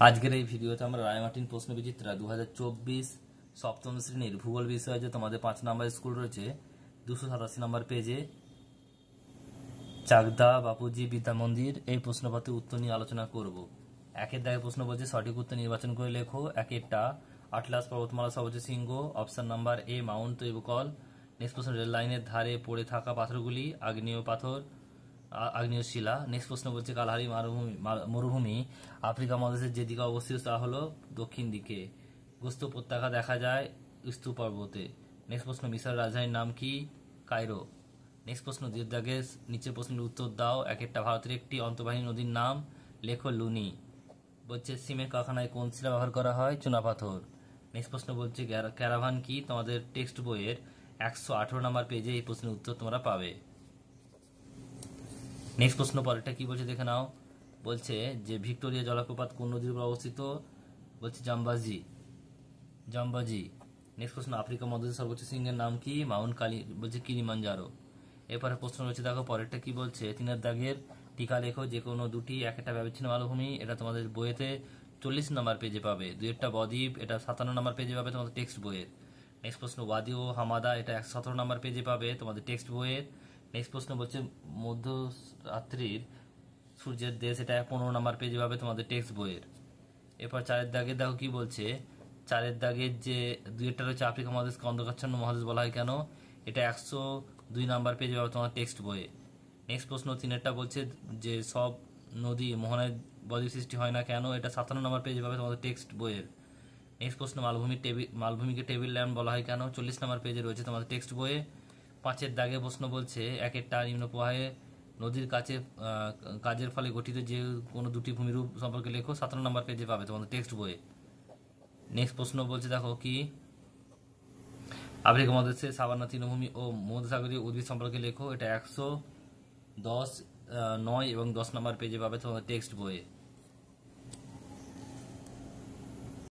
আজকের এই ভিডিওতে আমরা রায়মার্টিন প্রশ্নবিচিত্রা 2024 সপ্তম শ্রেণীর ভূগোল বিষয়ে যে তোমাদের 5 নম্বর স্কুল রয়েছে 287 নম্বর পেজে চাকদা বাপুজি বিদ্যা মন্দির এই প্রশ্নপত্রের উত্তর নিয়ে আলোচনা করব। একের দাগে প্রশ্ন বলছে সঠিক উত্তর নির্বাচন করে লেখো। একেরটা আটলাস পর্বতমালা সর্বোচ্চ শৃঙ্গ, option number A mount Toubkal. Next প্রশ্ন রেল লাইনের ধারে পড়ে থাকা পাথরগুলি আগ্নেয় পাথর, আগ্নেয় শিলা। নেক্সট প্রশ্ন বলছে কালহারি মরুভূমি আফ্রিকা মহাদেশের যেদিকে অবস্থিত তা হলো দক্ষিণ দিকে। গোস্ত উপত্যকা দেখা যায় ইস্তু পর্বতে। নেক্সট প্রশ্ন মিশর রাজধানীর নাম কি? কায়রো। নেক্সট প্রশ্ন দুই দাগের নিচের প্রশ্নের উত্তর দাও। একেরটা ভারতের একটি অন্তর্বাহিনী নদীর নাম লেখো লুনি। বলছে সিমেন্ট কারখানায় কোন শিলা ব্যবহার করা হয়? চুনাপাথর। নেক্সট প্রশ্ন বলছে ক্যারাভান কি? তোমাদের টেক্সট বইয়ের 118 নম্বর পেজে এই প্রশ্নের উত্তর তোমরা পাবে। নেক্সট প্রশ্ন পরেরটা কি বলছে দেখে নাও। বলছে যে ভিক্টোরিয়া জলপ্রপাত কোন নদীর উপর অবস্থিত? বলছে জাম্বাজি। নেক্সট প্রশ্ন আফ্রিকা মহাদেশের সর্বোচ্চ শৃঙ্গের নাম কি? মাউন্ট কালি বলছে কিলিমাঞ্জারো। এরপরে প্রশ্ন রয়েছে দেখো পরেরটা কি বলছে। 3 দাগের টিকা লেখো যে কোনো দুটি। একটা ব্যবচ্ছিন্ন মালভূমি, এটা তোমাদের বইয়েতে 40 নম্বর পেজে পাবে। দুইটা বদ্বীপ, এটা 57 নম্বর পেজে পাবে তোমাদের টেক্সট বইয়ের। নেক্সট প্রশ্ন ওয়াদি ও হামাদা, এটা 117 নম্বর পেজে পাবে তোমাদের টেক্সট বইয়ের। নেক্সট প্রশ্ন বলছে মধ্যরাত্রির সূর্যের দেশ, এটা 15 নম্বর পেজে পাবে তোমাদের টেক্সট বইয়ের। এরপর 4 দাগের দেখো কি বলছে। 4 দাগের যে দুইটা রয়েছে আফ্রিকা মহাদেশকে অন্ধকাচ্ছন্ন মহাদেশ বলা হয় কেন? এটা 102 নম্বর পেজে পাবে তোমার টেক্সট বইয়ে। নেক্সট প্রশ্ন 3 বলছে যে সব নদী মোহনায় বদ্বীপ সৃষ্টি হয় না কেন? এটা 57 নম্বর পেজে পাবে তোমাদের টেক্সট বইয়ের। নেক্সট প্রশ্ন মালভূমিকে টেবিল ল্যান্ড বলা হয় কেন? 40 নম্বর পেজে রয়েছে তোমাদের টেক্সট বইয়ে। 5 দাগে প্রশ্ন বলছে একেরটা নিম্ন প্রবাহে নদীর কাছে কাজের ফলে গঠিত যে কোনো দুটি ভূমিরূপ সম্পর্কে লেখো। 17 নম্বর পেজে পাবে তোমাদের টেক্সট বইয়ে। নেক্সট প্রশ্ন বলছে দেখো কি আফ্রিকা মহাদেশে সাভানা তৃণভূমি ও মধ্যসাগরীয় উদ্ভিদ সম্পর্কে লেখো। এটা 110, 9 এবং 10 নম্বর পেজে পাবে তোমাদের টেক্সট বইয়ে।